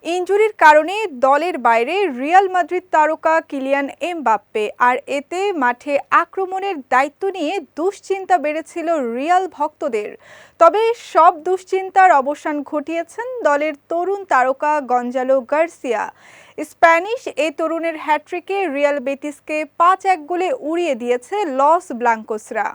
ইনজুরির কারণে দলের বাইরে রিয়াল মাদ্রিদ তারকা কিলিয়ান এমবাপ্পে, আর এতে মাঠে আক্রমণের দায়িত্ব নিয়ে দুশ্চিন্তা বেড়েছিল রিয়াল ভক্তদের। তবে সব দুশ্চিন্তার অবসান ঘটিয়েছেন দলের তরুণ তারকা গঞ্জালো গার্সিয়া। স্প্যানিশ এই তরুণের হ্যাট্রিকে রিয়াল বেটিসকে ৫-১ গোলে উড়িয়ে দিয়েছে লস ব্লাঙ্কোসরা।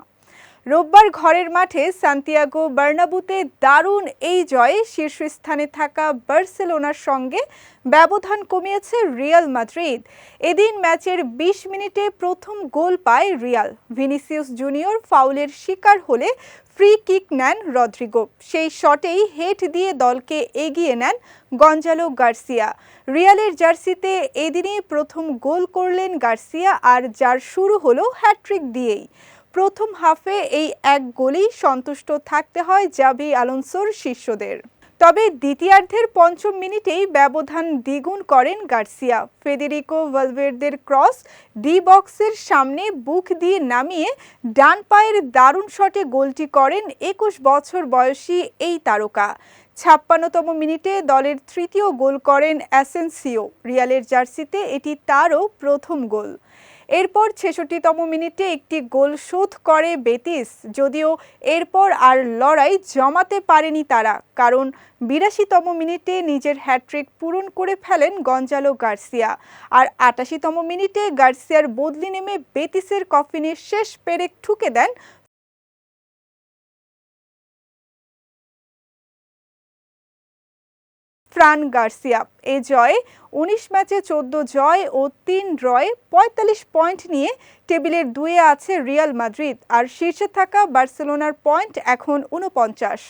রোববার ঘরের মাঠে সান্তিয়াগো বার্নাব্যুতে দারুণ এই জয়ে শীর্ষস্থানে থাকা বার্সেলোনার সঙ্গে ব্যবধান কমিয়েছে রিয়াল মাদ্রিদ। এদিন ম্যাচের ২০ মিনিটে প্রথম গোল পায় রিয়াল। ভিনিসিয়াস জুনিয়র ফাউলের শিকার হলে ফ্রি কিক নেন রদ্রিগো। সেই শটেই হেড দিয়ে দলকে এগিয়ে নেন গঞ্জালো গার্সিয়া। রিয়ালের জার্সিতে এদিনই প্রথম গোল করলেন গার্সিয়া, আর যার শুরু হলো হ্যাট্রিক দিয়েই। প্রথম হাফে এই এক গোলেই সন্তুষ্ট থাকতে হয় জাভি আলোনসোর শিষ্যদের। তবে দ্বিতীয়ার্ধের পঞ্চম মিনিটেই ব্যবধান দ্বিগুণ করেন গার্সিয়া। ফেদেরিকো ভালভের্দের ক্রস ডি বক্সের সামনে বুক দিয়ে নামিয়ে ডান পায়ের দারুণ শটে গোলটি করেন ২১ বছর বয়সী এই তারকা। ৫৬তম মিনিটে দলের তৃতীয় গোল করেন অ্যাসেনসিও। রিয়ালের জার্সিতে এটি তারও প্রথম গোল। এরপর ৬৬তম মিনিটে একটি গোল শোধ করে বেটিস, যদিও এরপর আর লড়াই জমাতে পারেনি তারা, কারণ ৮২তম মিনিটে নিজের হ্যাট্রিক পূরণ করে ফেলেন গঞ্জালো গার্সিয়া। আর ৮৮তম মিনিটে গার্সিয়ার বদলি নেমে বেটিসের কফিনে শেষ পেরেক ঠুকে দেন ফ্রান গার্সিয়া। এ জয়ে ১৯ ম্যাচে ১৪ জয় ও ৩ ড্রয়ে ৪৫ পয়েন্ট নিয়ে টেবিলের ২-এ আছে রিয়াল মাদ্রিদ, আর শীর্ষে থাকা বার্সেলোনার পয়েন্ট এখন ৪৯।